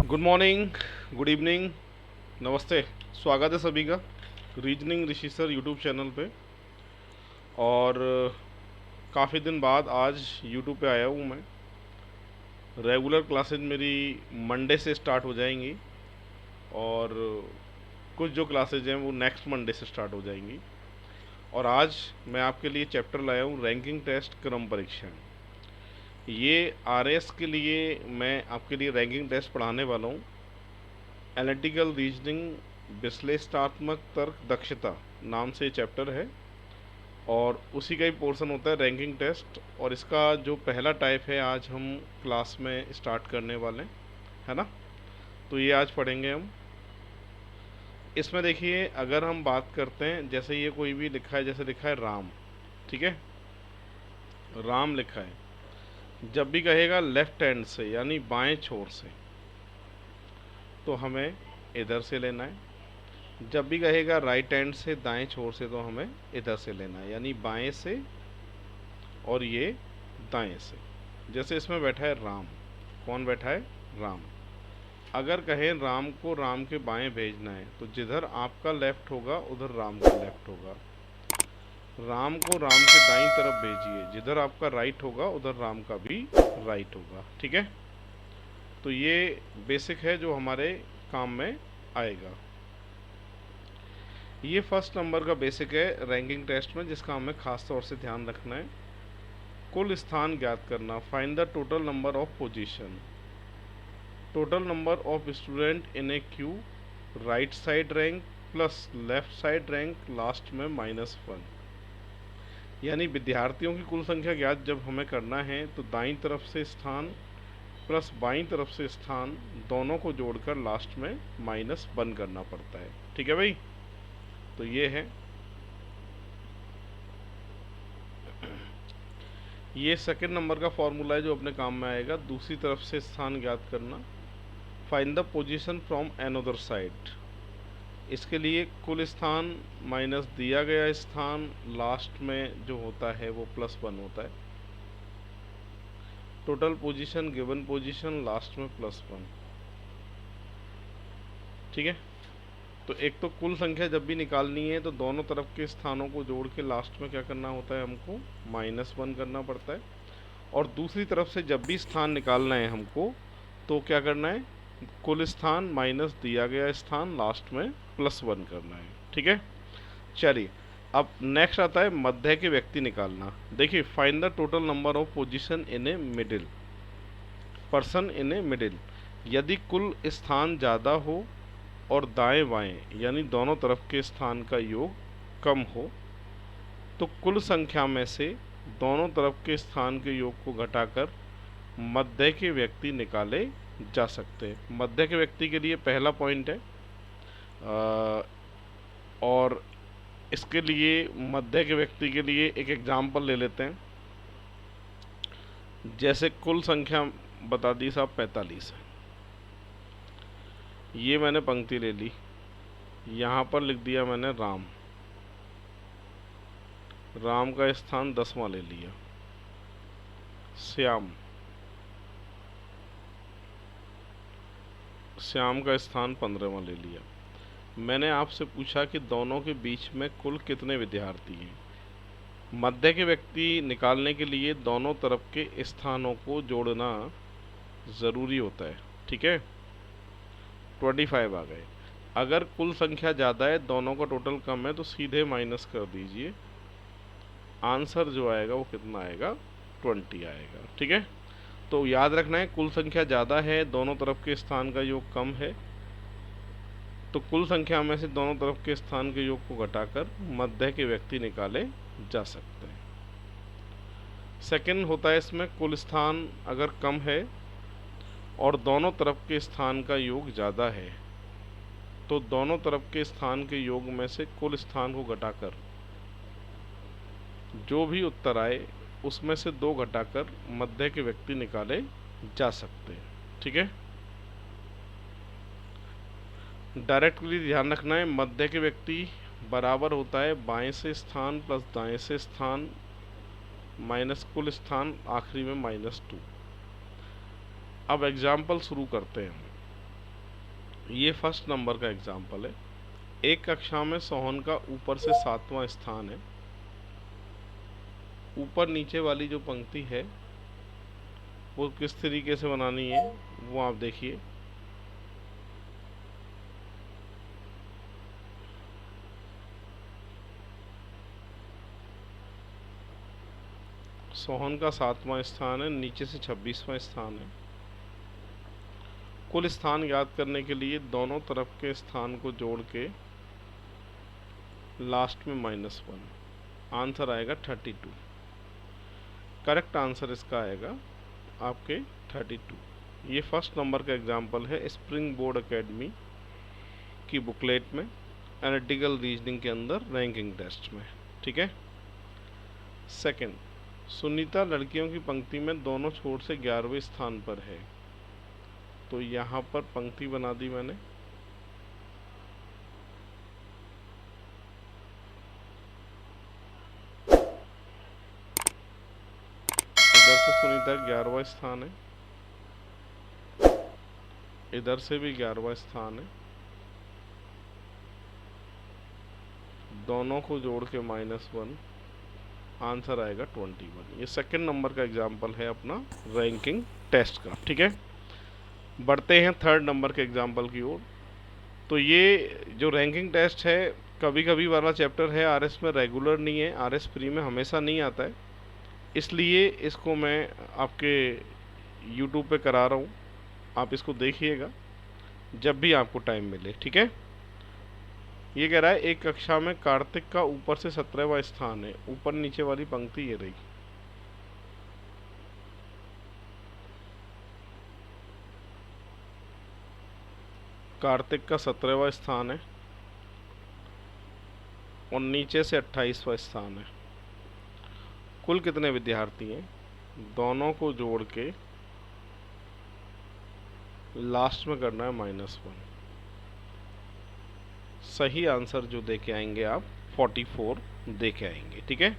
Good morning, good evening, नमस्ते। स्वागत है सभी का रीजनिंग ऋषि सर यूट्यूब चैनल पे। और काफ़ी दिन बाद आज यूट्यूब पे आया हूँ मैं। रेगुलर क्लासेज मेरी मंडे से स्टार्ट हो जाएंगी और कुछ जो क्लासेज हैं वो नेक्स्ट मंडे से स्टार्ट हो जाएंगी। और आज मैं आपके लिए चैप्टर लाया हूँ रैंकिंग टेस्ट क्रम परीक्षण। ये आरएस के लिए मैं आपके लिए रैंकिंग टेस्ट पढ़ाने वाला हूँ। एनालिटिकल रीजनिंग विश्लेषणात्मक तर्क दक्षता नाम से चैप्टर है और उसी का ही पोर्शन होता है रैंकिंग टेस्ट। और इसका जो पहला टाइप है आज हम क्लास में स्टार्ट करने वाले हैं, है ना। तो ये आज पढ़ेंगे हम। इसमें देखिए, अगर हम बात करते हैं, जैसे ये कोई भी लिखा है, जैसे लिखा है राम, ठीक है, राम लिखा है। जब भी कहेगा लेफ्ट हैंड से यानी बाएं छोर से, तो हमें इधर से लेना है। जब भी कहेगा राइट हैंड से दाएं छोर से, तो हमें इधर से लेना है, यानी बाएं से और ये दाएं से। जैसे इसमें बैठा है राम, कौन बैठा है? राम। अगर कहें राम को राम के बाएं भेजना है, तो जिधर आपका लेफ्ट होगा उधर राम का लेफ्ट होगा। राम को राम के दाईं तरफ भेजिए, जिधर आपका राइट होगा उधर राम का भी राइट होगा, ठीक है। तो ये बेसिक है जो हमारे काम में आएगा। ये फर्स्ट नंबर का बेसिक है रैंकिंग टेस्ट में, जिसका हमें खास तौर से ध्यान रखना है। कुल स्थान ज्ञात करना, find the total number of position. Total number of student in A Q, right side rank plus left side rank, last में -1। यानी विद्यार्थियों की कुल संख्या ज्ञात जब हमें करना है, तो दाईं तरफ से स्थान प्लस बाईं तरफ से स्थान दोनों को जोड़कर लास्ट में -1 करना पड़ता है, ठीक है भाई। तो ये है, ये सेकंड नंबर का फॉर्मूला है जो अपने काम में आएगा। दूसरी तरफ से स्थान ज्ञात करना, find the position from another side. इसके लिए कुल स्थान माइनस दिया गया स्थान, लास्ट में जो होता है वो +1 होता है। Total position given position, last में +1, ठीक है। तो एक तो कुल संख्या जब भी निकालनी है, तो दोनों तरफ के स्थानों को जोड़ के लास्ट में क्या करना होता है, हमको -1 करना पड़ता है। और दूसरी तरफ से जब भी स्थान निकालना है हमको, तो क्या करना है, कुल स्थान माइनस दिया गया स्थान, लास्ट में +1 करना है, ठीक है। चलिए, अब नेक्स्ट आता है मध्य के व्यक्ति निकालना। देखिए, find the total number of position in a middle, person in a middle. यदि कुल स्थान ज़्यादा हो और दाएं बाएं यानी दोनों तरफ के स्थान का योग कम हो, तो कुल संख्या में से दोनों तरफ के स्थान के योग को घटाकर मध्य के व्यक्ति निकाले जा सकते हैं। मध्य के व्यक्ति के लिए पहला पॉइंट है, और इसके लिए मध्य के व्यक्ति के लिए एक एग्जाम्पल ले लेते हैं। जैसे कुल संख्या बता दी साहब 45 है, ये मैंने पंक्ति ले ली, यहाँ पर लिख दिया मैंने राम, राम का स्थान 10वां ले लिया। श्याम, श्याम का स्थान 15वां ले लिया। मैंने आपसे पूछा कि दोनों के बीच में कुल कितने विद्यार्थी हैं। मध्य के व्यक्ति निकालने के लिए दोनों तरफ के स्थानों को जोड़ना ज़रूरी होता है, ठीक है। 25 आ गए। अगर कुल संख्या ज़्यादा है, दोनों का टोटल कम है, तो सीधे माइनस कर दीजिए। आंसर जो आएगा वो कितना आएगा, 20 आएगा, ठीक है। तो याद रखना है, कुल संख्या ज़्यादा है, दोनों तरफ के स्थान का योग कम है, तो कुल संख्या में से दोनों तरफ के स्थान के योग को घटाकर मध्य के व्यक्ति निकाले जा सकते हैं। सेकंड होता है इसमें, कुल स्थान अगर कम है और दोनों तरफ के स्थान का योग ज़्यादा है, तो दोनों तरफ के स्थान के योग में से कुल स्थान को घटाकर जो भी उत्तर आए उसमें से 2 घटाकर मध्य के व्यक्ति निकाले जा सकते हैं, ठीक है। डायरेक्टली ध्यान रखना है, मध्य के व्यक्ति बराबर होता है बाएं से स्थान प्लस दाएं से स्थान माइनस कुल स्थान, आखिरी में -2। अब एग्जाम्पल शुरू करते हैं। ये फर्स्ट नंबर का एग्जाम्पल है। एक कक्षा में सोहन का ऊपर से 7वां स्थान है। ऊपर नीचे वाली जो पंक्ति है वो किस तरीके से बनानी है वो आप देखिए। सोहन का 7वां स्थान है, नीचे से 26वां स्थान है। कुल स्थान याद करने के लिए दोनों तरफ के स्थान को जोड़ के लास्ट में -1, आंसर आएगा 32। करेक्ट आंसर इसका आएगा आपके 32। ये फर्स्ट नंबर का एग्जाम्पल है स्प्रिंग बोर्ड एकेडमी की बुकलेट में एनालिटिकल रीजनिंग के अंदर रैंकिंग टेस्ट में। ठीक है। सेकंड, सुनीता लड़कियों की पंक्ति में दोनों छोर से 11वें स्थान पर है। तो यहाँ पर पंक्ति बना दी मैंने। इधर से सुनीता 11वां स्थान है, इधर से भी 11वां स्थान है, दोनों को जोड़ के -1, आंसर आएगा 21। ये सेकंड नंबर का एग्जाम्पल है अपना रैंकिंग टेस्ट का। ठीक है। बढ़ते हैं थर्ड नंबर के एग्जाम्पल की ओर। तो ये जो रैंकिंग टेस्ट है कभी कभी वाला चैप्टर है, आरएस में रेगुलर नहीं है, आरएस प्री में हमेशा नहीं आता है, इसलिए इसको मैं आपके यूट्यूब पे करा रहा हूँ। आप इसको देखिएगा जब भी आपको टाइम मिले। ठीक है। ये कह रहा है एक कक्षा में कार्तिक का ऊपर से 17वां स्थान है। ऊपर नीचे वाली पंक्ति ये रही। कार्तिक का 17वां स्थान है और नीचे से 28वां स्थान है। कुल कितने विद्यार्थी हैं? दोनों को जोड़ के लास्ट में करना है -1। सही आंसर जो दे के आएंगे आप 44 दे के आएंगे। ठीक है।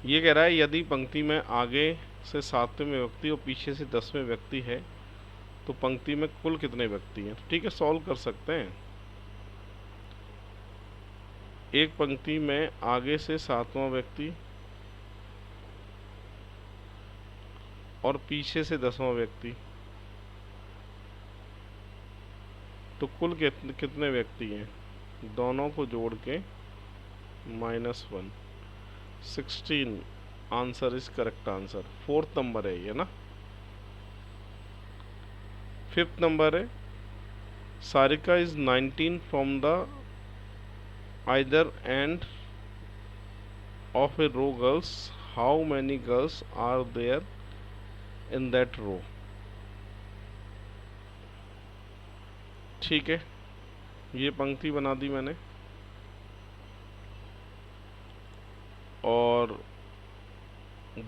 ये कह रहा है यदि पंक्ति में आगे से 7वें व्यक्ति और पीछे से 10वें व्यक्ति है तो पंक्ति में कुल कितने व्यक्ति हैं? ठीक है, सॉल्व कर सकते हैं। एक पंक्ति में आगे से 7वां व्यक्ति और पीछे से 10वां व्यक्ति, तो कुल कितने व्यक्ति हैं? दोनों को जोड़ के -1, 16, answer is correct answer. Fourth number है ये ना। फिफ्थ नंबर है Sarika is 19 from the either end of a row girls, how many girls are there in that row? ठीक है, ये पंक्ति बना दी मैंने और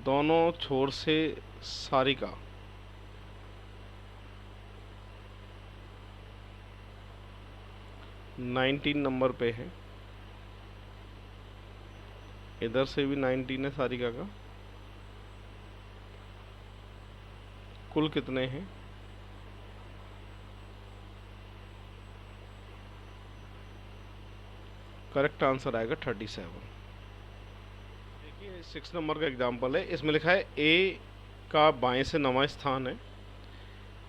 दोनों छोर से सारिका नाइनटीन नंबर पे है, इधर से भी 19 है सारिका का। कुल कितने हैं? करेक्ट आंसर आएगा 37। देखिए 6 नंबर का एग्जाम्पल है। इसमें लिखा है ए का बाएं से 9वां स्थान है।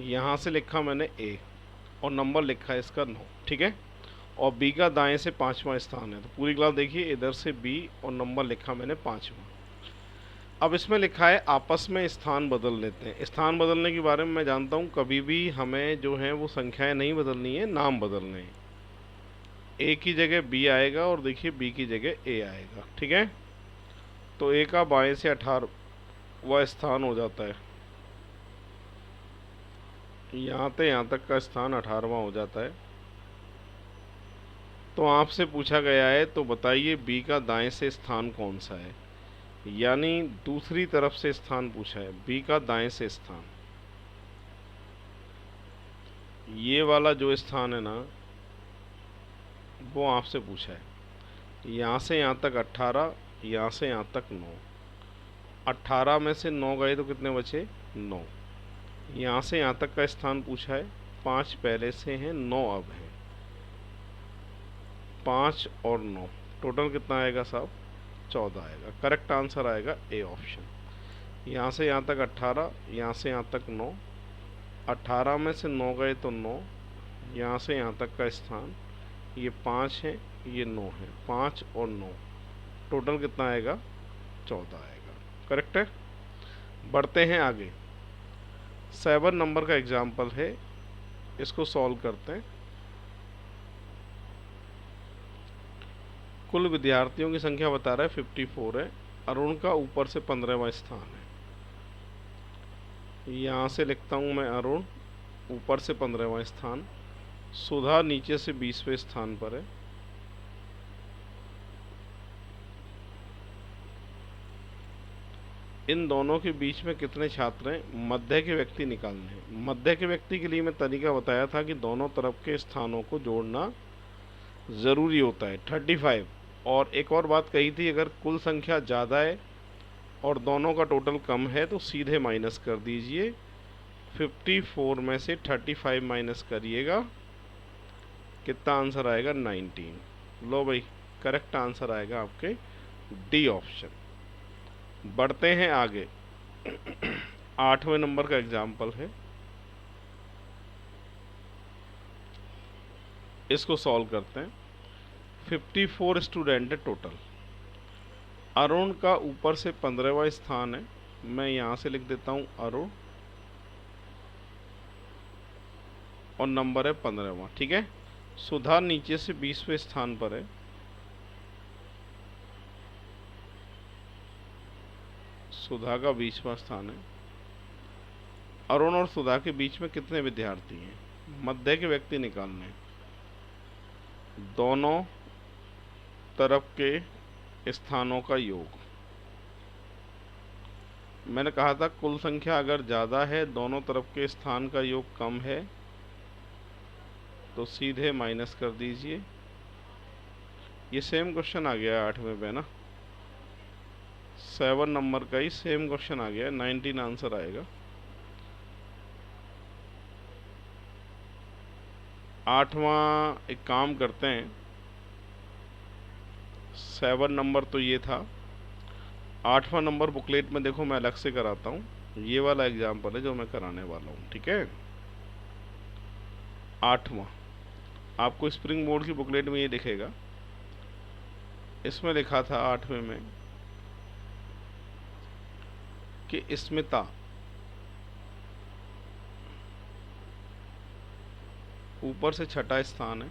यहाँ से लिखा मैंने ए और नंबर लिखा है इसका 9। ठीक है। और बी का दाएं से 5वां स्थान है। तो पूरी क्लास देखिए, इधर से बी और नंबर लिखा मैंने 5वां। अब इसमें लिखा है आपस में स्थान बदल लेते हैं। स्थान बदलने के बारे में मैं जानता हूँ, कभी भी हमें जो है वो संख्याएं नहीं बदलनी है, नाम बदलने हैं। ए की जगह बी आएगा और देखिए बी की जगह ए आएगा। ठीक है। तो ए का बाएं से 18वां स्थान हो जाता है, यहाँ से यहाँ तक का स्थान 18वां हो जाता है। तो आपसे पूछा गया है तो बताइए बी का दाएं से स्थान कौन सा है, यानी दूसरी तरफ से स्थान पूछा है। बी का दाएं से स्थान, ये वाला जो स्थान है ना वो आपसे पूछा है। यहाँ से यहाँ तक 18, यहाँ से यहाँ तक 9। 18 में से 9 गए तो कितने बचे? 9। यहाँ से यहाँ तक का स्थान पूछा है, 5 पहले से हैं, 9 अब है। 5 और 9 टोटल कितना आएगा साहब? 14 आएगा। करेक्ट आंसर आएगा ए ऑप्शन। यहाँ से यहाँ तक 18, यहाँ से यहाँ तक 9, 18 में से 9 गए तो 9, यहाँ से यहाँ तक का स्थान ये 5 है, ये 9 है, 5 और 9 टोटल कितना आएगा? 14 आएगा। करेक्ट है। बढ़ते हैं आगे। 7 नंबर का एग्जाम्पल है, इसको सॉल्व करते हैं। कुल विद्यार्थियों की संख्या बता रहा है 54 है। अरुण का ऊपर से 15वां स्थान है। यहाँ से लिखता हूँ मैं अरुण, ऊपर से 15वां स्थान। सुधा नीचे से 20वें स्थान पर है। इन दोनों के बीच में कितने छात्र हैं? मध्य के व्यक्ति निकालने हैं। मध्य के व्यक्ति के लिए मैं तरीका बताया था कि दोनों तरफ के स्थानों को जोड़ना ज़रूरी होता है, 35। और एक और बात कही थी, अगर कुल संख्या ज़्यादा है और दोनों का टोटल कम है तो सीधे माइनस कर दीजिए। 54 में से 35 माइनस करिएगा, कितना आंसर आएगा? 19। लो भाई, करेक्ट आंसर आएगा आपके डी ऑप्शन। बढ़ते हैं आगे। 8वें नंबर का एग्जाम्पल है, इसको सॉल्व करते हैं। 54 स्टूडेंट है टोटल। अरुण का ऊपर से 15वां स्थान है। मैं यहाँ से लिख देता हूँ अरुण, और नंबर है 15वां। ठीक है। सुधा नीचे से 20वें स्थान पर है। सुधा का 20वां स्थान है। अरुण और सुधा के बीच में कितने विद्यार्थी हैं? मध्य के व्यक्ति निकालने हैं। दोनों तरफ के स्थानों का योग। मैंने कहा था कुल संख्या अगर ज़्यादा है, दोनों तरफ के स्थान का योग कम है, तो सीधे माइनस कर दीजिए। ये सेम क्वेश्चन आ गया 8वें में ना, 7 नंबर का ही सेम क्वेश्चन आ गया। 19 आंसर आएगा। 8वां एक काम करते हैं, 7 नंबर तो ये था। 8वां नंबर बुकलेट में देखो मैं अलग से कराता हूँ। ये वाला एग्जाम्पल है जो मैं कराने वाला हूँ। ठीक है। 8वां आपको स्प्रिंग बोर्ड की बुकलेट में ये दिखेगा। इसमें लिखा था 8वें में कि स्मिता ऊपर से 6ठा स्थान है।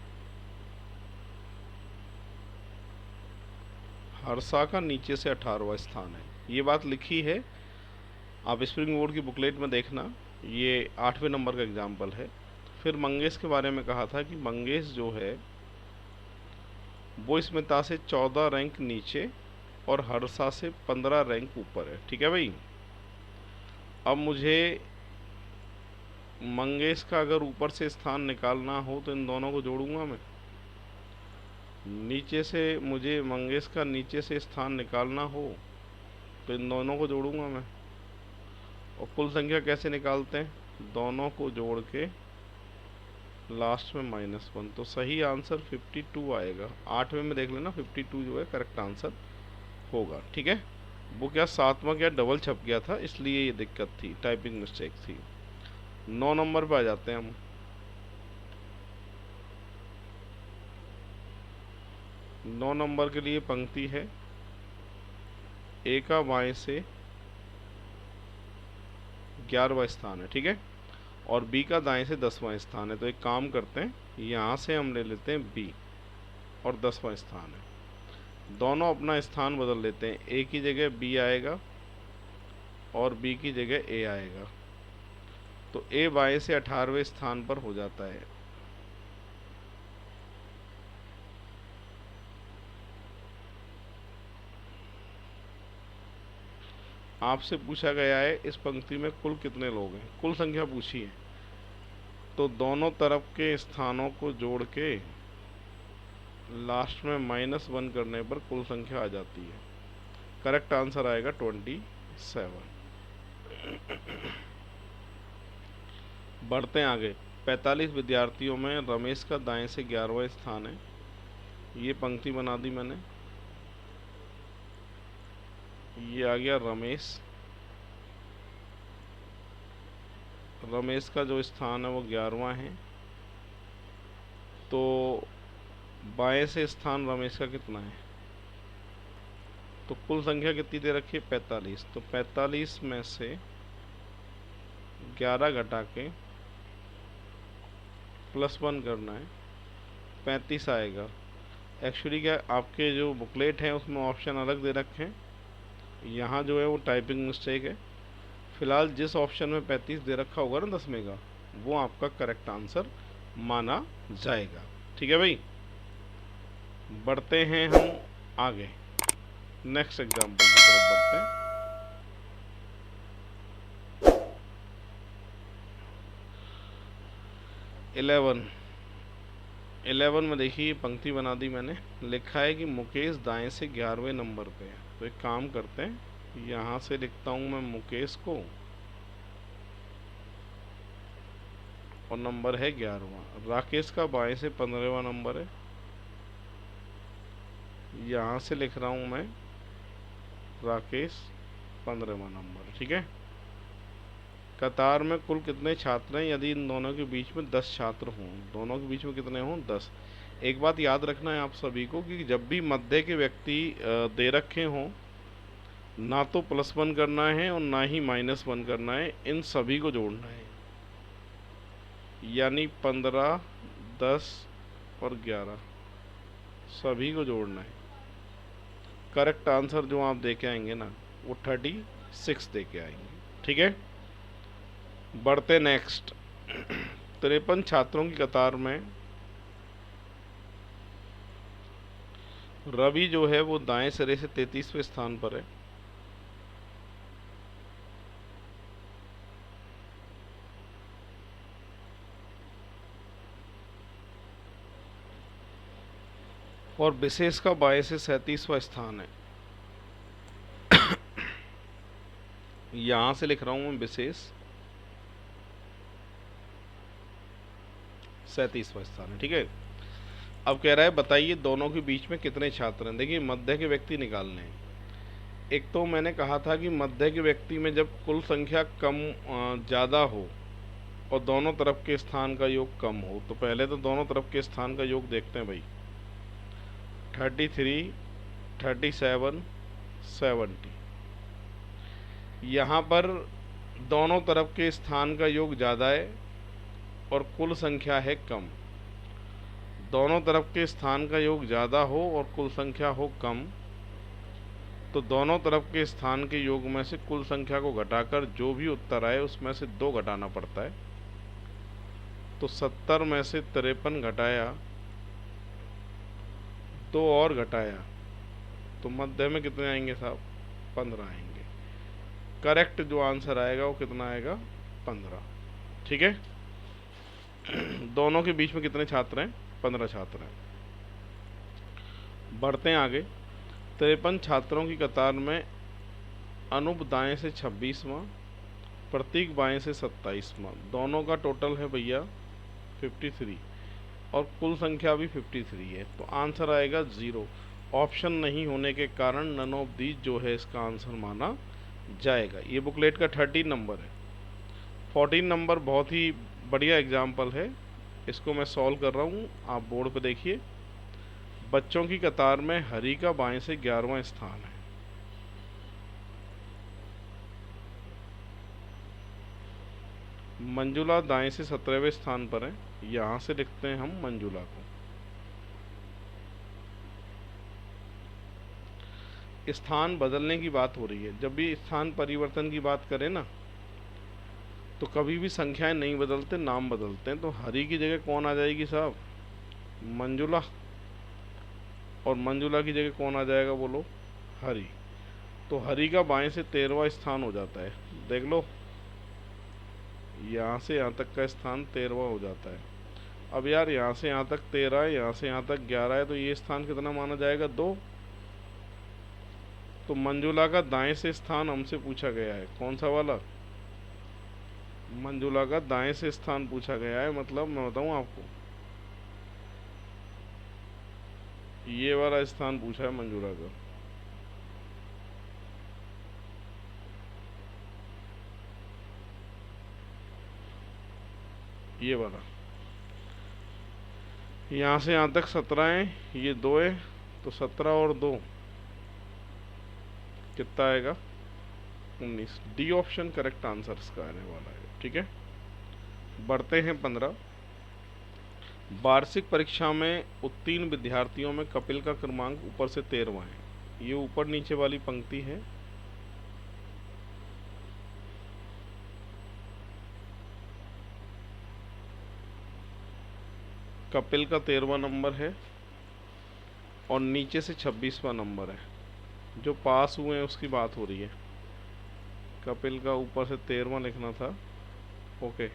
हर्षा का नीचे से 18वां स्थान है। ये बात लिखी है, आप स्प्रिंग बोर्ड की बुकलेट में देखना। ये 8वें नंबर का एग्जाम्पल है। फिर मंगेश के बारे में कहा था कि मंगेश जो है वो स्मिता से 14 रैंक नीचे और हर्षा से 15 रैंक ऊपर है। ठीक है भाई। अब मुझे मंगेश का अगर ऊपर से स्थान निकालना हो तो इन दोनों को जोड़ूंगा मैं। नीचे से मुझे मंगेश का नीचे से स्थान निकालना हो तो इन दोनों को जोड़ूंगा मैं। और कुल संख्या कैसे निकालते हैं? दोनों को जोड़ के लास्ट में -1। तो सही आंसर 52 आएगा। 8वें में देख लेना, 52 जो है करेक्ट आंसर होगा। ठीक है। वो क्या 7वां क्या डबल छप गया था, इसलिए ये दिक्कत थी, टाइपिंग मिस्टेक थी। 9 नंबर पे आ जाते हैं हम। 9 नंबर के लिए पंक्ति है, ए का बाएं से 11वां स्थान है। ठीक है। और बी का दाएं से 10वां स्थान है। तो एक काम करते हैं, यहाँ से हम ले लेते हैं बी, और 10वां स्थान है। दोनों अपना स्थान बदल लेते हैं। ए की जगह बी आएगा और बी की जगह ए आएगा। तो ए बाएं से 18वें स्थान पर हो जाता है। आपसे पूछा गया है इस पंक्ति में कुल कितने लोग हैं, कुल संख्या पूछी है। तो दोनों तरफ के स्थानों को जोड़ के लास्ट में -1 करने पर कुल संख्या आ जाती है। करेक्ट आंसर आएगा 27। बढ़ते हैं आगे। 45 विद्यार्थियों में रमेश का दाएं से 11वां स्थान है। ये पंक्ति बना दी मैंने। ये आ गया रमेश। रमेश का जो स्थान है वो 11वां है। तो बाएं से स्थान रमेश का कितना है? तो कुल संख्या कितनी दे रखी है? 45। तो 45 में से 11 घटा के +1 करना है, 35 आएगा। एक्चुअली क्या आपके जो बुकलेट हैं उसमें ऑप्शन अलग दे रखे हैं, यहाँ जो है वो टाइपिंग मिस्टेक है। फिलहाल जिस ऑप्शन में 35 दे रखा होगा ना 10 में का, वो आपका करेक्ट आंसर माना जाएगा। ठीक है भाई, बढ़ते हैं हम आगे, नेक्स्ट एग्जाम्पल की तरफ बढ़ते हैं। इलेवन में देखिए पंक्ति बना दी मैंने। लिखा है कि मुकेश दाएं से 11वें नंबर पे है। तो एक काम करते हैं, यहाँ से लिखता हूँ मैं मुकेश को, और नंबर है 11वां। राकेश का बाएं से 15वां नंबर है। यहाँ से लिख रहा हूँ मैं राकेश 15वां नंबर। ठीक है, कतार में कुल कितने छात्र हैं यदि इन दोनों के बीच में 10 छात्र हों? दोनों के बीच में कितने हों? 10। एक बात याद रखना है आप सभी को कि जब भी मध्य के व्यक्ति दे रखे हों, ना तो +1 करना है और ना ही -1 करना है, इन सभी को जोड़ना है। यानी 15, 10 और 11 सभी को जोड़ना है। करेक्ट आंसर जो आप दे के आएंगे ना, वो 36 दे के आएंगे। ठीक है, बढ़ते नेक्स्ट। 53 छात्रों की कतार में रवि जो है वो दाएं सिरे से 33वें स्थान पर है। और विशेष का बाएं से 37वां स्थान है। यहां से लिख रहा हूं मैं विशेष 37वां स्थान है। ठीक है, अब कह रहा है बताइए दोनों के बीच में कितने छात्र हैं। देखिए मध्य के व्यक्ति निकालने हैं। एक तो मैंने कहा था कि मध्य के व्यक्ति में जब कुल संख्या कम ज़्यादा हो और दोनों तरफ के स्थान का योग कम हो, तो पहले तो दोनों तरफ के स्थान का योग देखते हैं भाई। 33, 37, 70। यहाँ पर दोनों तरफ के स्थान का योग ज़्यादा है और कुल संख्या है कम। दोनों तरफ के स्थान का योग ज़्यादा हो और कुल संख्या हो कम, तो दोनों तरफ के स्थान के योग में से कुल संख्या को घटाकर जो भी उत्तर आए उसमें से 2 घटाना पड़ता है। तो 70 में से 53 घटाया, 2 और घटाया, तो मध्य में कितने आएंगे साहब? 15 आएंगे। करेक्ट जो आंसर आएगा वो कितना आएगा? 15। ठीक है, दोनों के बीच में कितने छात्र हैं? 15 छात्र हैं। बढ़ते हैं आगे। 53 छात्रों की कतार में अनूप दाएं से 26वां, प्रतीक बाएं से 27वां। दोनों का टोटल है भैया 53 और कुल संख्या भी 53 है। तो आंसर आएगा 0। ऑप्शन नहीं होने के कारण नन ऑफ दीज जो है इसका आंसर माना जाएगा। ये बुकलेट का 13 नंबर है। 14 नंबर बहुत ही बढ़िया एग्जाम्पल है, इसको मैं सॉल्व कर रहा हूँ, आप बोर्ड पे देखिए। बच्चों की कतार में हरि का बाएं से 11वां स्थान है। मंजुला दाएं से 17वें स्थान पर है। यहाँ से लिखते हैं हम मंजुला को। स्थान बदलने की बात हो रही है। जब भी स्थान परिवर्तन की बात करें ना, तो कभी भी संख्याएं नहीं बदलते, नाम बदलते हैं। तो हरि की जगह कौन आ जाएगी साहब? मंजुला। और मंजुला की जगह कौन आ जाएगा बोलो? हरि। तो हरि का बाएं से 13वां स्थान हो जाता है। देख लो, यहाँ से यहाँ तक का स्थान 13वां हो जाता है। अब यार यहाँ से यहाँ तक 13 है, यहाँ से यहाँ तक 11 है, तो ये स्थान कितना माना जाएगा? 2। तो मंजुला का दाएं से स्थान हमसे पूछा गया है, कौन सा वाला? मंजुला का दाएं से स्थान पूछा गया है, मतलब मैं बताऊं आपको, ये वाला स्थान पूछा है मंजुला का। ये वाला, यहाँ से यहाँ तक 17 है, ये 2 है, तो 17 और 2 कितना आएगा? 19। डी ऑप्शन करेक्ट आंसर इसका आने वाला है। ठीक है, बढ़ते हैं 15। वार्षिक परीक्षा में उत्तीर्ण विद्यार्थियों में कपिल का क्रमांक ऊपर से 13वां है। ये ऊपर नीचे वाली पंक्ति है। कपिल का 13वां नंबर है और नीचे से 26वां नंबर है। जो पास हुए हैं उसकी बात हो रही है। कपिल का ऊपर से 13वां लिखना था, ओके,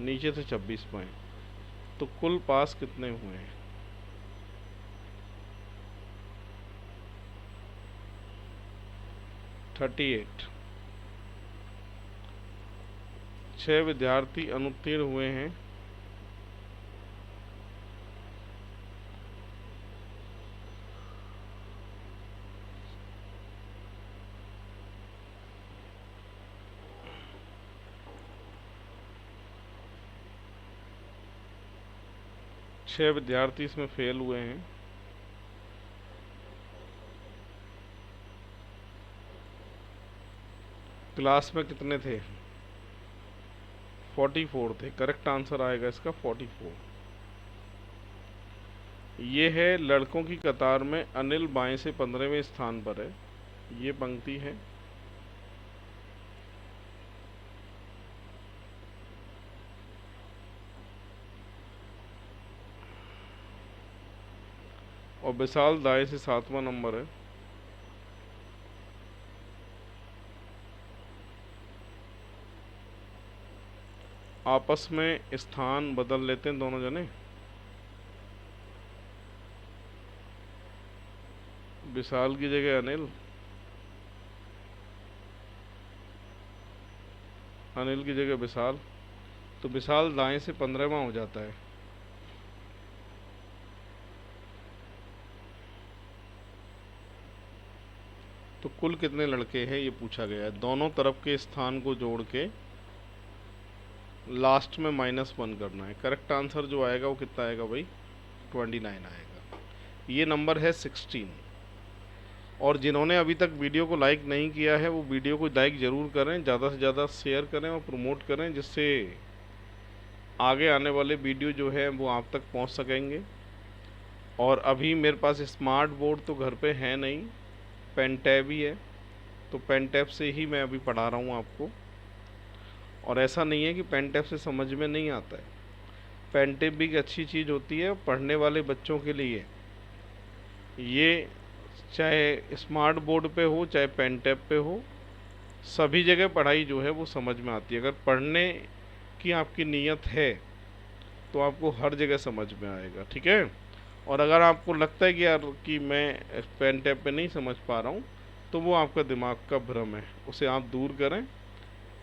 नीचे से 26वां है, तो कुल पास कितने हुए हैं? 38। 6 विद्यार्थी अनुत्तीर्ण हुए हैं। छह विद्यार्थी इसमें फेल हुए हैं। क्लास में कितने थे? 44 थे। करेक्ट आंसर आएगा इसका 44। ये है लड़कों की कतार में अनिल बाएं से 15वें स्थान पर है। ये पंक्ति है। और विशाल दाएं से 7वां नंबर है। आपस में स्थान बदल लेते हैं दोनों जने। विशाल की जगह अनिल, अनिल की जगह विशाल, तो विशाल दाएं से 15वां हो जाता है। तो कुल कितने लड़के हैं ये पूछा गया है। दोनों तरफ के स्थान को जोड़ के लास्ट में -1 करना है। करेक्ट आंसर जो आएगा वो कितना आएगा भाई? 29 आएगा। ये नंबर है 16। और जिन्होंने अभी तक वीडियो को लाइक नहीं किया है वो वीडियो को लाइक ज़रूर करें, ज़्यादा से ज़्यादा शेयर करें और प्रमोट करें, जिससे आगे आने वाले वीडियो जो है वो आप तक पहुंच सकेंगे। और अभी मेरे पास स्मार्ट बोर्ड तो घर पे है नहीं, पेन टैब ही है, तो पेन टैब से ही मैं अभी पढ़ा रहा हूँ आपको। और ऐसा नहीं है कि पेन टैब से समझ में नहीं आता है। पेन टैब भी एक अच्छी चीज़ होती है पढ़ने वाले बच्चों के लिए। ये चाहे स्मार्ट बोर्ड पे हो चाहे पेन टैब पे हो, सभी जगह पढ़ाई जो है वो समझ में आती है। अगर पढ़ने की आपकी नीयत है तो आपको हर जगह समझ में आएगा। ठीक है, और अगर आपको लगता है कि यार कि मैं पेन टैब पे नहीं समझ पा रहा हूँ, तो वो आपका दिमाग का भ्रम है, उसे आप दूर करें।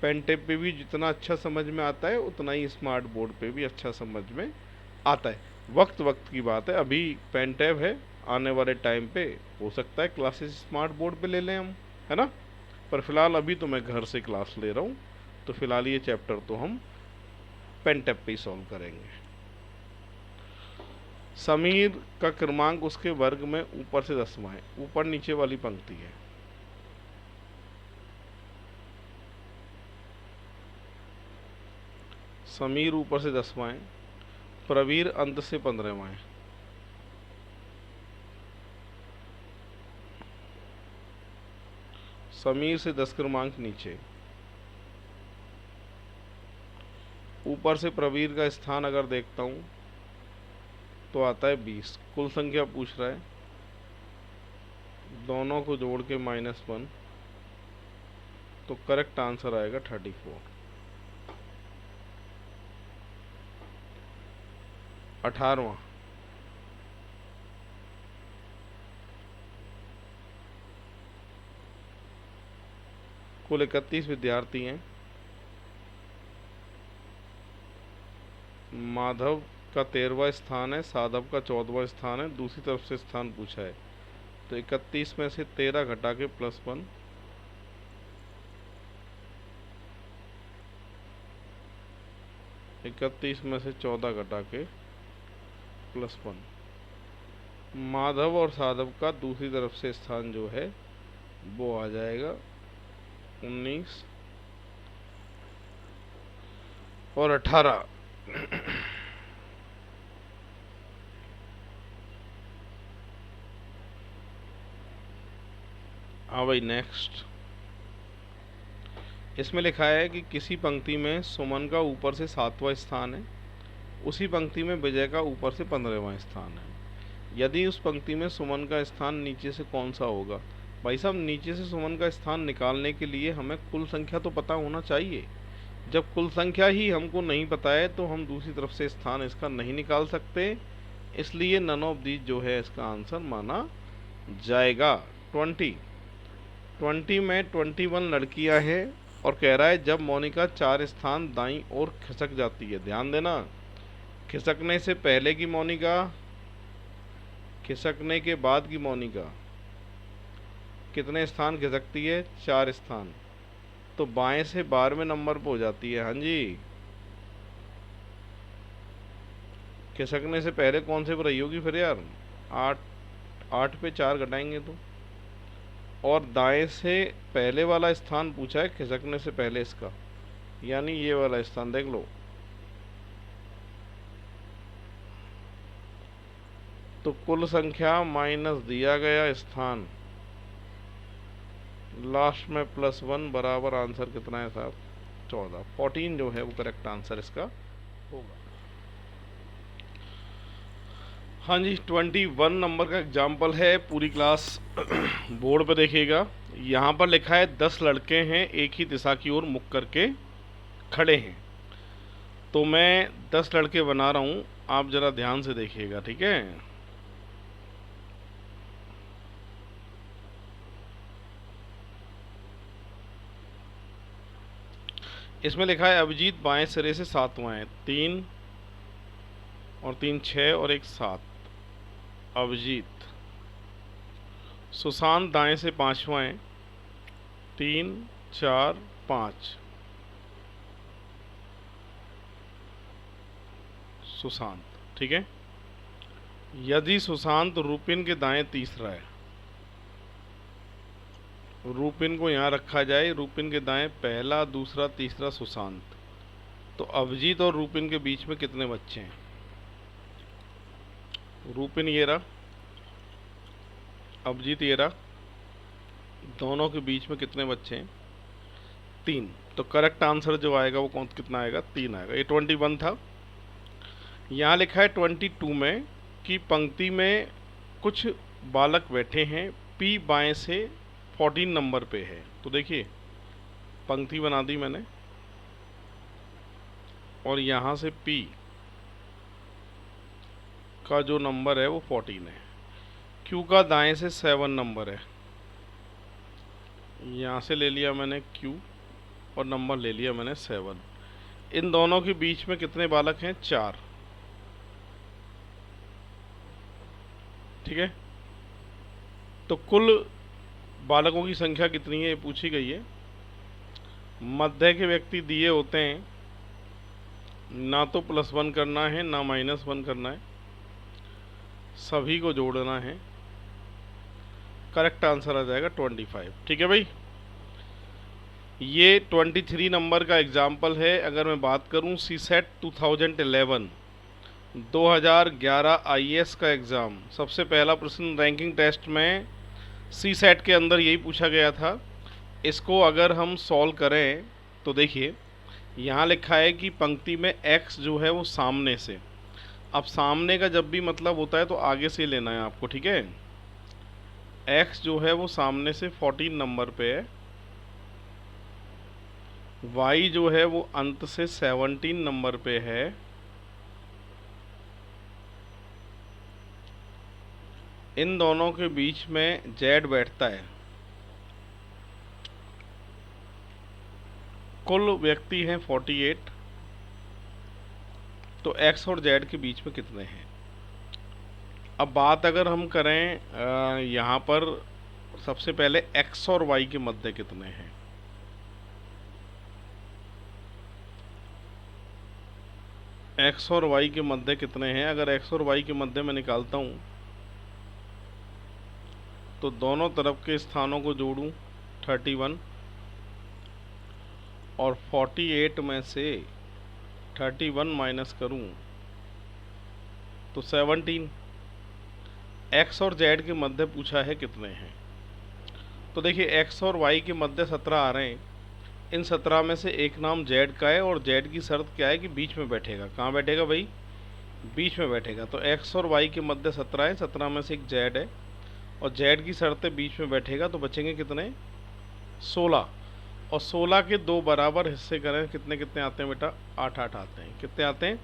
पेन टैब पे भी जितना अच्छा समझ में आता है उतना ही स्मार्ट बोर्ड पे भी अच्छा समझ में आता है। वक्त वक्त की बात है। अभी पेन टैब है, आने वाले टाइम पे हो सकता है क्लासेस स्मार्ट बोर्ड पे ले लें हम, है ना। पर फिलहाल अभी तो मैं घर से क्लास ले रहा हूँ, तो फिलहाल ये चैप्टर तो हम पेन टैब पे ही सॉल्व करेंगे। समीर का क्रमांक उसके वर्ग में ऊपर से 10वां है। ऊपर नीचे वाली पंक्ति है। समीर ऊपर से 10वां है, प्रवीर अंत से 15वां है। समीर से 10 क्रमांक नीचे। ऊपर से प्रवीर का स्थान अगर देखता हूं तो आता है 20। कुल संख्या पूछ रहा है, दोनों को जोड़ के -1, तो करेक्ट आंसर आएगा 34। 18वां। कुल 31 विद्यार्थी हैं। माधव का 13वां स्थान है, साधव का 14वां स्थान है, दूसरी तरफ से स्थान पूछा है। तो 31 में से 13 घटा के +1, 31 में से 14 घटा के +1। माधव और साधव का दूसरी तरफ से स्थान जो है वो आ जाएगा 19 और 18। हाँ भाई, नेक्स्ट। इसमें लिखा है कि किसी पंक्ति में सुमन का ऊपर से 7वां स्थान है, उसी पंक्ति में विजय का ऊपर से 15वां स्थान है। यदि उस पंक्ति में सुमन का स्थान नीचे से कौन सा होगा? भाई साहब, नीचे से सुमन का स्थान निकालने के लिए हमें कुल संख्या तो पता होना चाहिए। जब कुल संख्या ही हमको नहीं पता है तो हम दूसरी तरफ से स्थान इसका नहीं निकाल सकते, इसलिए नन ऑफ दीज जो है इसका आंसर माना जाएगा। 20 में 21 लड़कियां हैं और कह रहा है जब मोनिका 4 स्थान दाईं ओर खिसक जाती है। ध्यान देना, खिसकने से पहले की मोनिका, खिसकने के बाद की मोनिका, कितने स्थान खिसकती है? 4 स्थान। तो बाएं से 12वें नंबर पर हो जाती है। हाँ जी, खिसकने से पहले कौन से पर रही होगी फिर यार? 8 पे 4 घटाएंगे तो। और दाएं से पहले वाला स्थान पूछा है खिसकने से पहले इसका, यानी ये वाला स्थान देख लो। तो कुल संख्या माइनस दिया गया स्थान, लास्ट में +1 बराबर आंसर कितना है साहब? 14। 14 जो है वो करेक्ट आंसर इसका होगा। हाँ जी, 21 नंबर का एग्जाम्पल है, पूरी क्लास बोर्ड पर देखिएगा। यहाँ पर लिखा है 10 लड़के हैं, एक ही दिशा की ओर मुख करके खड़े हैं। तो मैं 10 लड़के बना रहा हूँ, आप ज़रा ध्यान से देखिएगा, ठीक है? इसमें लिखा है अभिजीत बाएं सिरे से 7वां है, 3 और 3 6 और 1 7। अभिजीत। सुशांत दाएं से 5वां है, 3 4 5। सुशांत, ठीक है। यदि सुशांत रूपिन के दाएं तीसरा है, रूपिन को यहाँ रखा जाए, रूपिन के दाएं पहला, दूसरा, तीसरा सुशांत, तो अभिजीत और रूपिन के बीच में कितने बच्चे हैं? रूपिन ये रहा, अभिजीत ये रहा, दोनों के बीच में कितने बच्चे हैं? 3। तो करेक्ट आंसर जो आएगा वो कौन कितना आएगा? 3 आएगा। ये 21 था। यहाँ लिखा है 22 में कि पंक्ति में कुछ बालक बैठे हैं, P बाएं से 14 नंबर पे है। तो देखिए, पंक्ति बना दी मैंने और यहाँ से P का जो नंबर है वो 14 है। Q का दाएं से 7 नंबर है, यहाँ से ले लिया मैंने Q और नंबर ले लिया मैंने 7। इन दोनों के बीच में कितने बालक हैं? 4, ठीक है। तो कुल बालकों की संख्या कितनी है ये पूछी गई है। मध्य के व्यक्ति दिए होते हैं, ना तो +1 करना है ना -1 करना है, सभी को जोड़ना है। करेक्ट आंसर आ जाएगा 25, ठीक है भाई। ये 23 नंबर का एग्जाम्पल है। अगर मैं बात करूं CSET 2011 IAS का एग्ज़ाम, सबसे पहला प्रश्न रैंकिंग टेस्ट में CSET के अंदर यही पूछा गया था। इसको अगर हम सॉल्व करें तो देखिए, यहाँ लिखा है कि पंक्ति में X जो है वो सामने से, अब सामने का जब भी मतलब होता है तो आगे से लेना है आपको, ठीक है। X जो है वो सामने से 14 नंबर पे है, Y जो है वो अंत से 17 नंबर पे है, इन दोनों के बीच में Z बैठता है। कुल व्यक्ति हैं 48, तो x और z के बीच में कितने हैं। अब बात अगर हम करें यहाँ पर सबसे पहले x और y के मध्य कितने हैं। x और y के मध्य कितने हैं, अगर x और y के मध्य में निकालता हूँ तो दोनों तरफ के स्थानों को जोड़ूं 31 और 48 में से 31 माइनस करूं तो 17। x और z के मध्य पूछा है कितने हैं। तो देखिए x और y के मध्य 17 आ रहे हैं, इन 17 में से एक नाम z का है और z की शर्त क्या है कि बीच में बैठेगा। कहाँ बैठेगा भाई, बीच में बैठेगा। तो x और y के मध्य 17 है, 17 में से एक z है और z की शर्त बीच में बैठेगा, तो बचेंगे कितने 16। और 16 के दो बराबर हिस्से करें कितने कितने आते हैं बेटा, 8-8 आते हैं। कितने आते हैं,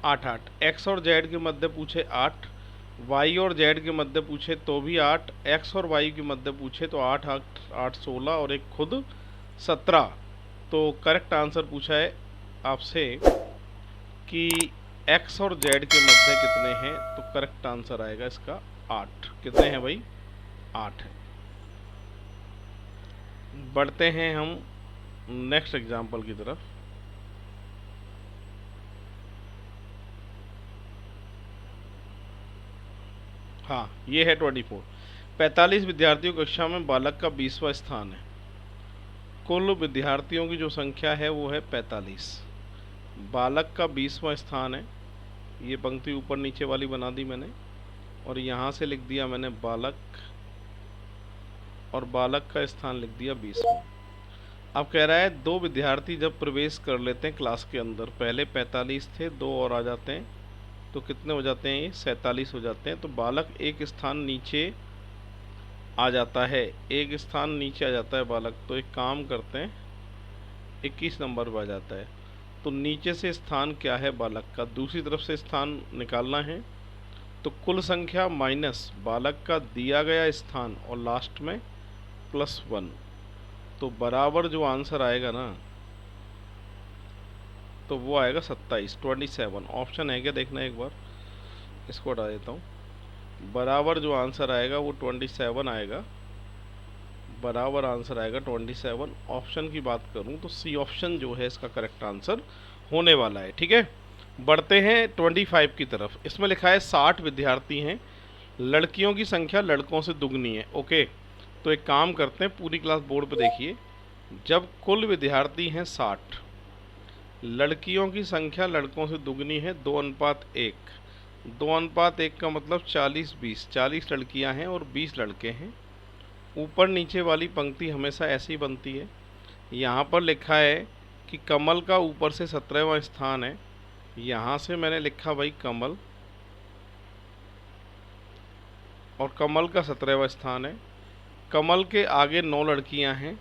8-8। x और z के मध्य पूछे 8, y और z के मध्य पूछे तो भी 8, x और y के मध्य पूछे तो 8-8 16 और एक खुद 17। तो करेक्ट आंसर पूछा है आपसे कि x और z के मध्य कितने हैं, तो करेक्ट आंसर आएगा इसका 8। कितने हैं भाई, 8 है। बढ़ते हैं हम नेक्स्ट एग्जाम्पल की तरफ। हाँ, ये है 24। 45 विद्यार्थियों कक्षा में बालक का 20वां स्थान है। कुल विद्यार्थियों की जो संख्या है वो है 45, बालक का 20वां स्थान है। ये पंक्ति ऊपर नीचे वाली बना दी मैंने और यहाँ से लिख दिया मैंने बालक, और बालक का स्थान लिख दिया 20वां। अब कह रहा है दो विद्यार्थी जब प्रवेश कर लेते हैं क्लास के अंदर, पहले 45 थे, दो और आ जाते हैं तो कितने हो जाते हैं, ये 47 हो जाते हैं। तो बालक एक स्थान नीचे आ जाता है, एक स्थान नीचे आ जाता है बालक। तो एक काम करते हैं, 21 नंबर पर आ जाता है। तो नीचे से स्थान क्या है बालक का, दूसरी तरफ से स्थान निकालना है। तो कुल संख्या माइनस बालक का दिया गया स्थान और लास्ट में +1, तो बराबर जो आंसर आएगा ना तो वो आएगा 27 ऑप्शन है क्या, देखना एक बार, इसको हटा देता हूँ। बराबर जो आंसर आएगा वो 27 आएगा, बराबर आंसर आएगा 27। ऑप्शन की बात करूँ तो सी ऑप्शन जो है इसका करेक्ट आंसर होने वाला है। ठीक है, बढ़ते हैं 25 की तरफ। इसमें लिखा है 60 विद्यार्थी हैं, लड़कियों की संख्या लड़कों से दुगनी है। ओके, तो एक काम करते हैं, पूरी क्लास बोर्ड पे देखिए। जब कुल विद्यार्थी हैं 60, लड़कियों की संख्या लड़कों से दुगनी है, 2:1। 2:1 का मतलब 40-20, 40 लड़कियां हैं और 20 लड़के हैं। ऊपर नीचे वाली पंक्ति हमेशा ऐसी ही बनती है। यहाँ पर लिखा है कि कमल का ऊपर से 17वां स्थान है, यहाँ से मैंने लिखा भाई कमल, और कमल का 17वां स्थान है। कमल के आगे 9 लड़कियां हैं।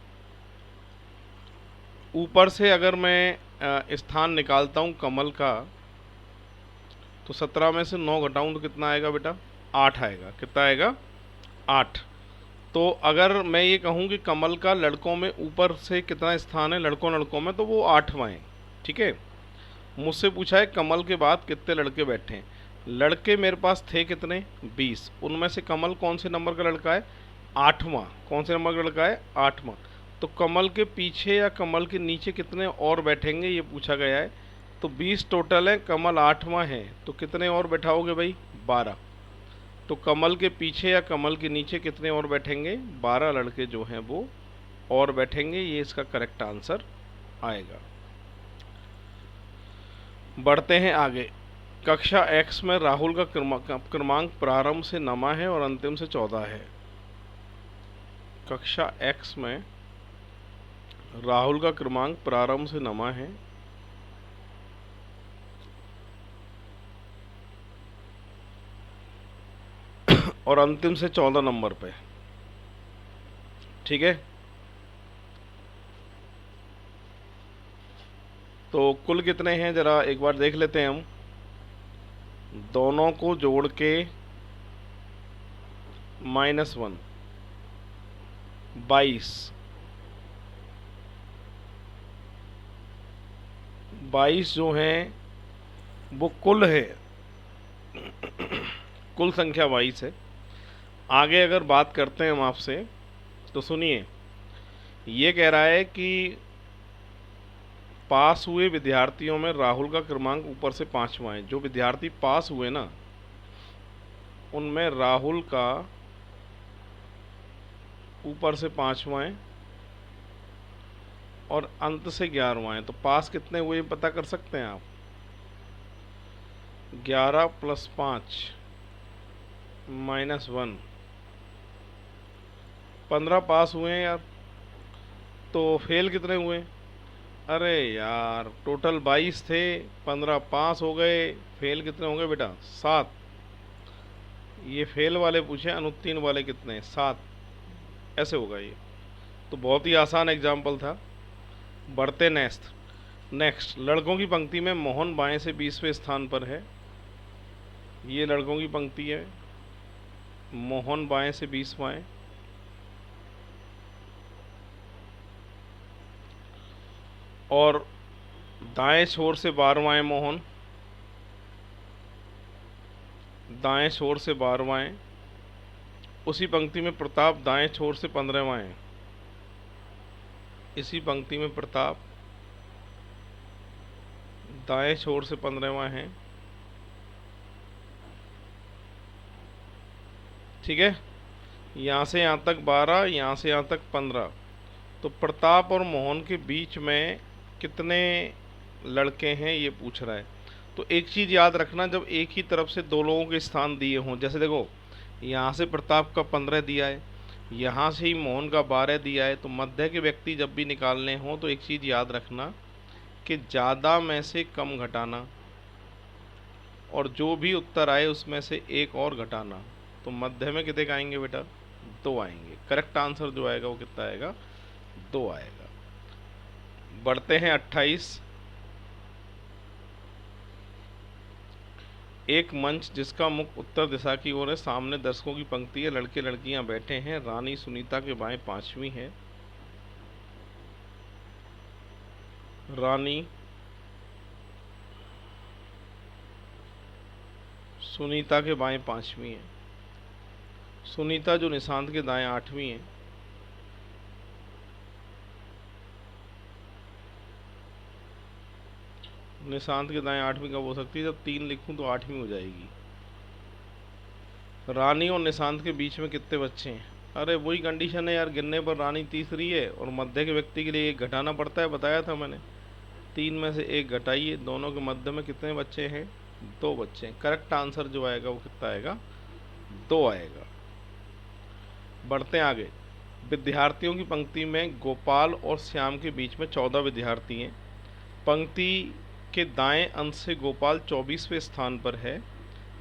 ऊपर से अगर मैं स्थान निकालता हूँ कमल का, तो 17 में से 9 घटाऊँ तो कितना आएगा बेटा, 8 आएगा। कितना आएगा, 8। तो अगर मैं ये कहूँ कि कमल का लड़कों में ऊपर से कितना स्थान है लड़कों में, तो वो 8वां है। ठीक है, मुझसे पूछा है कमल के बाद कितने लड़के बैठे हैं। लड़के मेरे पास थे कितने, 20। उनमें से कमल कौन से नंबर का लड़का है, 8वां। कौन से नंबर का लड़का है, 8वां। तो कमल के पीछे या कमल के नीचे कितने और बैठेंगे ये पूछा गया है। तो 20 टोटल है, कमल 8वां है, तो कितने और बैठाओगे भाई, 12। तो कमल के पीछे या कमल के नीचे कितने और बैठेंगे, 12 लड़के जो हैं वो और बैठेंगे। ये इसका करेक्ट आंसर आएगा। बढ़ते हैं आगे। कक्षा X में राहुल का क्रमांक प्रारंभ से 9 है और अंतिम से 14 है। कक्षा X में राहुल का क्रमांक प्रारंभ से 9 है और अंतिम से 14 नंबर पे। ठीक है, तो कुल कितने हैं जरा एक बार देख लेते हैं हम। दोनों को जोड़ के -1, 22 जो हैं वो कुल है, कुल संख्या 22 है। आगे अगर बात करते हैं हम आपसे, तो सुनिए, ये कह रहा है कि पास हुए विद्यार्थियों में राहुल का क्रमांक ऊपर से 5वां है। जो विद्यार्थी पास हुए ना, उनमें राहुल का ऊपर से 5वां है और अंत से 11वां है। तो पास कितने हुए पता कर सकते हैं आप? 11 + 5 -1, 15 पास हुए हैं यार। तो फेल कितने हुए? अरे यार, टोटल 22 थे, 15 पास हो गए, फेल कितने होंगे बेटा? 7। ये फेल वाले पूछे, अनुत्तीर्ण वाले कितने? 7। ऐसे होगा ये। तो बहुत ही आसान एग्जाम्पल था। बढ़ते नेक्स्ट नेक्स्ट लड़कों की पंक्ति में मोहन बाएं से 20वें स्थान पर है। ये लड़कों की पंक्ति है, मोहन बाएं से 20वां है। और दाएं छोर से 12वां है मोहन, दाएं छोर से 12वां है। उसी पंक्ति में प्रताप दाएं छोर से 15वां है। इसी पंक्ति में प्रताप दाएं छोर से 15वां है। ठीक है, यहाँ से यहाँ तक 12, यहाँ से यहाँ तक 15। तो प्रताप और मोहन के बीच में कितने लड़के हैं ये पूछ रहा है। तो एक चीज़ याद रखना, जब एक ही तरफ से दो लोगों के स्थान दिए हों, जैसे देखो यहाँ से प्रताप का 15 दिया है, यहाँ से ही मोहन का 12 दिया है, तो मध्य के व्यक्ति जब भी निकालने हों तो एक चीज़ याद रखना कि ज़्यादा में से कम घटाना, और जो भी उत्तर आए उसमें से एक और घटाना। तो मध्य में कितने का आएंगे बेटा? 2 आएंगे। करेक्ट आंसर जो आएगा वो कितना आएगा? 2 आएगा। बढ़ते हैं 28। एक मंच जिसका मुख उत्तर दिशा की ओर है, सामने दर्शकों की पंक्ति है, लड़के लड़कियां बैठे हैं। रानी सुनीता के बाएं 5वीं है। रानी सुनीता के बाएं 5वीं है। सुनीता जो निशांत के दाएं 8वीं है। निशांत के दाएं 8वीं कब हो सकती है? जब 3 लिखूं तो 8वीं हो जाएगी। रानी और निशांत के बीच में कितने बच्चे हैं? अरे वही कंडीशन है यार, गिनने पर रानी तीसरी है और मध्य के व्यक्ति के लिए एक घटाना पड़ता है, बताया था मैंने। 3 में से एक घटाइए, दोनों के मध्य में कितने बच्चे हैं? 2 बच्चे हैं। करेक्ट आंसर जो आएगा वो कितना आएगा? 2 आएगा। बढ़ते हैं आगे। विद्यार्थियों की पंक्ति में गोपाल और श्याम के बीच में 14 विद्यार्थी हैं। पंक्ति के दाएं अंत से गोपाल 24वें स्थान पर है।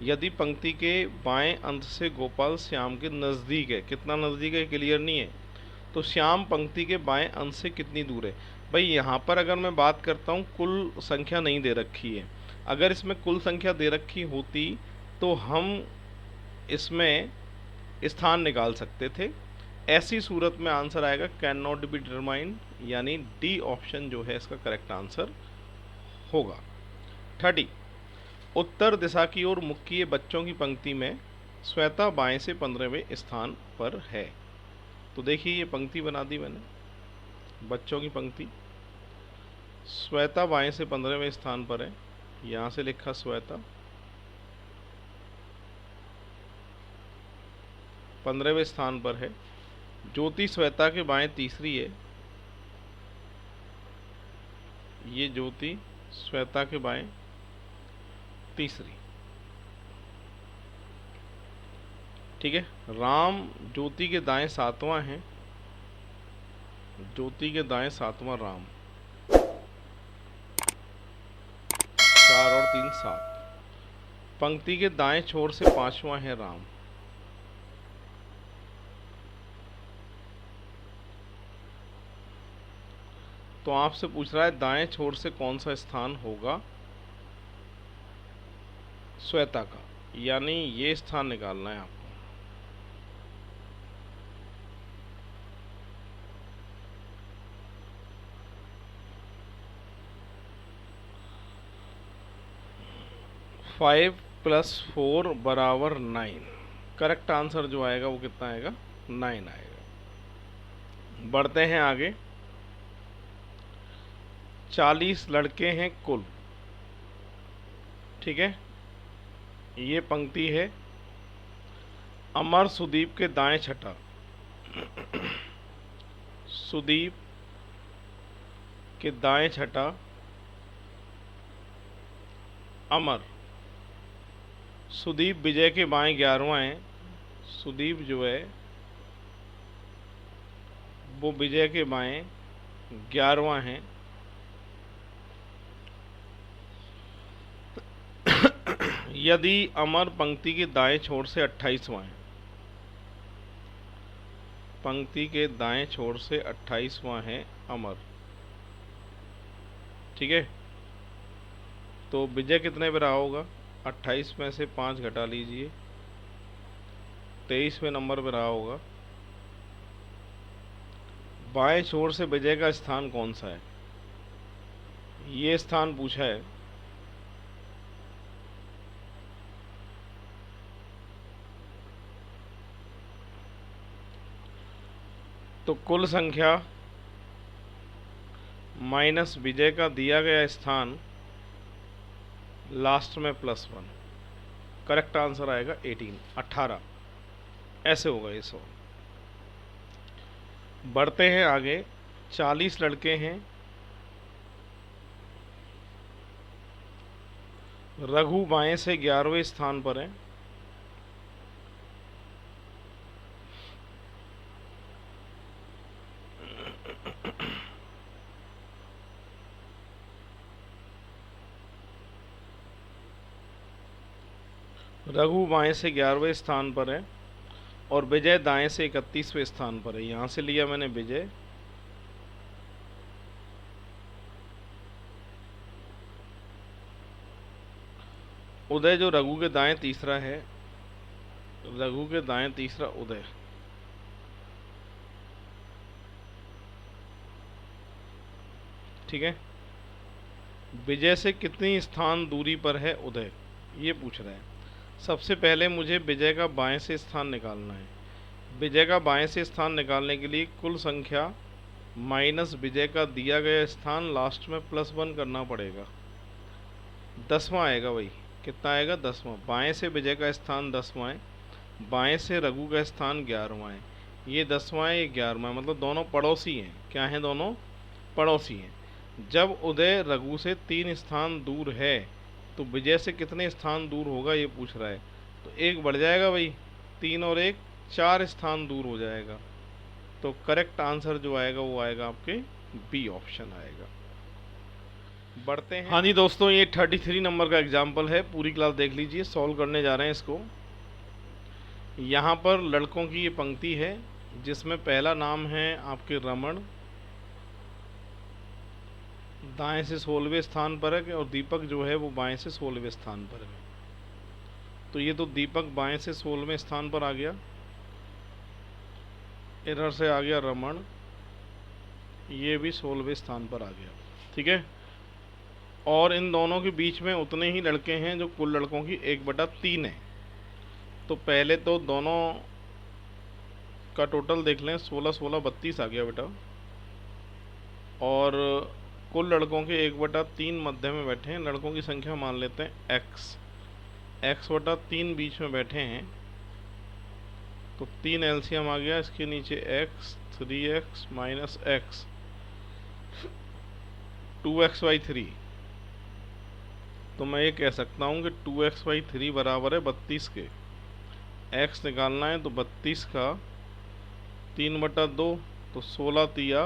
यदि पंक्ति के बाएं अंत से गोपाल श्याम के नज़दीक है, कितना नज़दीक है क्लियर नहीं है, तो श्याम पंक्ति के बाएं अंत से कितनी दूर है? भाई यहाँ पर अगर मैं बात करता हूँ, कुल संख्या नहीं दे रखी है। अगर इसमें कुल संख्या दे रखी होती तो हम इसमें स्थान निकाल सकते थे। ऐसी सूरत में आंसर आएगा कैन नॉट बी डिटरमाइंड, यानी डी ऑप्शन जो है इसका करेक्ट आंसर होगा। 30। उत्तर दिशा की ओर मुख किए बच्चों की पंक्ति में श्वेता बाएं से 15वें स्थान पर है। तो देखिए ये पंक्ति बना दी मैंने, बच्चों की पंक्ति। श्वेता बाएं से 15वें स्थान पर है, यहाँ से लिखा श्वेता। 15वें स्थान पर है। ज्योति श्वेता के बाएं तीसरी है। ये ज्योति श्वेता के बाएं तीसरी। ठीक है। राम ज्योति के दाएं 7वां है। ज्योति के दाएं 7वां राम। 4 और 3 7। पंक्ति के दाएं छोर से 5वां है राम। तो आपसे पूछ रहा है दाएं छोर से कौन सा स्थान होगा श्वेता का, यानी ये स्थान निकालना है आपको। 5 + 4 = 9। करेक्ट आंसर जो आएगा वो कितना आएगा? 9 आएगा। बढ़ते हैं आगे। 40 लड़के हैं कुल, ठीक है। ये पंक्ति है, अमर सुदीप के दाएं छठा। सुदीप के दाएं छठा, अमर। सुदीप विजय के बाएं 11वां है। सुदीप जो है वो विजय के बाएं 11वां है। यदि अमर पंक्ति के दाएं छोर से 28वां है, पंक्ति के दाएं छोर से 28वां है अमर, ठीक है। तो विजय कितने पे रहा होगा? 28 में से 5 घटा लीजिए, 23वें नंबर पे रहा होगा। बाएं छोर से विजय का स्थान कौन सा है? ये स्थान पूछा है। तो कुल संख्या माइनस विजय का दिया गया स्थान, लास्ट में +1। करेक्ट आंसर आएगा 18। ऐसे होगा ये सवाल। बढ़ते हैं आगे। 40 लड़के हैं, रघु बाएं से 11वें स्थान पर है। रघु बाएं से 11वें स्थान पर है और विजय दाएं से 31वें स्थान पर है। यहां से लिया मैंने विजय, उदय जो रघु के दाएं तीसरा है, रघु के दाएं तीसरा उदय। ठीक है। विजय से कितनी स्थान दूरी पर है उदय, ये पूछ रहा है। सबसे पहले मुझे विजय का बाएं से स्थान निकालना है। विजय का बाएं से स्थान निकालने के लिए कुल संख्या माइनस विजय का दिया गया स्थान, लास्ट में +1 करना पड़ेगा। 10वां आएगा भाई। कितना आएगा? 10वां। बाएं से विजय का स्थान 10वां है, बाएं से रघु का स्थान 11वां है। ये 10वां है, ये 11वां है, मतलब दोनों पड़ोसी हैं। क्या हैं? दोनों पड़ोसी हैं। जब उदय रघु से 3 स्थान दूर है तो विजय से कितने स्थान दूर होगा, ये पूछ रहा है। तो 1 बढ़ जाएगा भाई, 3 और 1 4 स्थान दूर हो जाएगा। तो करेक्ट आंसर जो आएगा वो आएगा आपके बी ऑप्शन आएगा। बढ़ते हैं। हाँ जी दोस्तों, ये 33 नंबर का एग्जाम्पल है। पूरी क्लास देख लीजिए, सॉल्व करने जा रहे हैं इसको। यहाँ पर लड़कों की ये पंक्ति है जिसमें पहला नाम है आपके रमन, दाएं से 16वें स्थान पर है, और दीपक जो है वो बाएं से 16वें स्थान पर है। तो ये तो दीपक बाएं से 16वें स्थान पर आ गया, इधर से आ गया रमन, ये भी 16वें स्थान पर आ गया। ठीक है। और इन दोनों के बीच में उतने ही लड़के हैं जो कुल लड़कों की 1/3 है। तो पहले तो दोनों का टोटल देख लें, 16 16 32 आ गया बेटा। और कुल लड़कों के 1/3 मध्य में बैठे हैं। लड़कों की संख्या मान लेते हैं x/3 बीच में बैठे हैं। तो 3 एलसीएम आ गया, इसके नीचे x, 3x minus x, 2x/3। तो मैं ये कह सकता हूँ कि 2x/3 बराबर है 32 के। x निकालना है तो 32 का 3/2, तो 16 तिया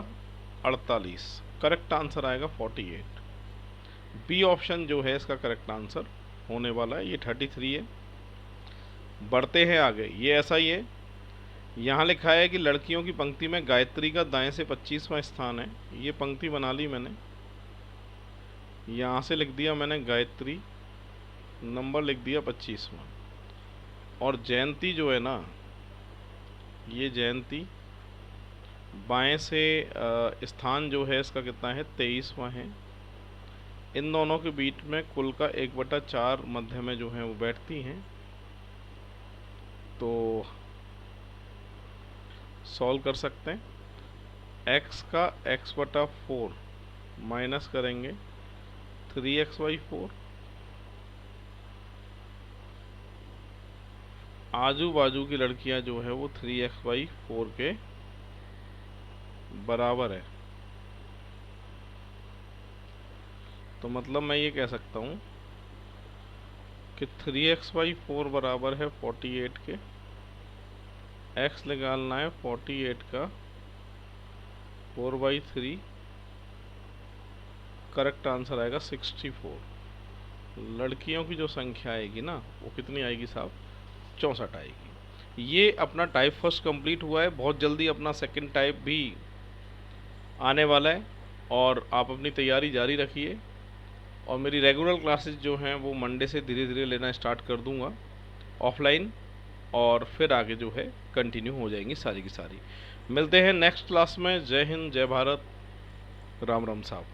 48। करेक्ट आंसर आएगा 48। बी ऑप्शन जो है इसका करेक्ट आंसर होने वाला है। ये 33 है। बढ़ते हैं आगे। ये ऐसा ही है। यहाँ लिखा है कि लड़कियों की पंक्ति में गायत्री का दाएं से 25वां स्थान है। ये पंक्ति बना ली मैंने, यहाँ से लिख दिया मैंने गायत्री, नंबर लिख दिया 25वां। और जयंती जो है ना, ये जयंती बाएं से स्थान जो है इसका कितना है? 23वां है। इन दोनों के बीच में कुल का 1/4 मध्य में जो है वो बैठती हैं। तो सॉल्व कर सकते हैं। x का x/4 माइनस करेंगे 3x/4। आजू बाजू की लड़कियां जो है वो 3x/4 के बराबर है। तो मतलब मैं ये कह सकता हूँ कि 3x/4 बराबर है 48 के। x निकालना है 48 का 4/3। करेक्ट आंसर आएगा 64। लड़कियों की जो संख्या आएगी ना वो कितनी आएगी साहब? 64 आएगी। ये अपना टाइप फर्स्ट कंप्लीट हुआ है। बहुत जल्दी अपना सेकंड टाइप भी आने वाला है और आप अपनी तैयारी जारी रखिए। और मेरी रेगुलर क्लासेस जो हैं वो मंडे से धीरे धीरे लेना स्टार्ट कर दूंगा ऑफलाइन, और फिर आगे जो है कंटिन्यू हो जाएंगी सारी की सारी। मिलते हैं नेक्स्ट क्लास में। जय हिंद, जय भारत, राम राम साहब।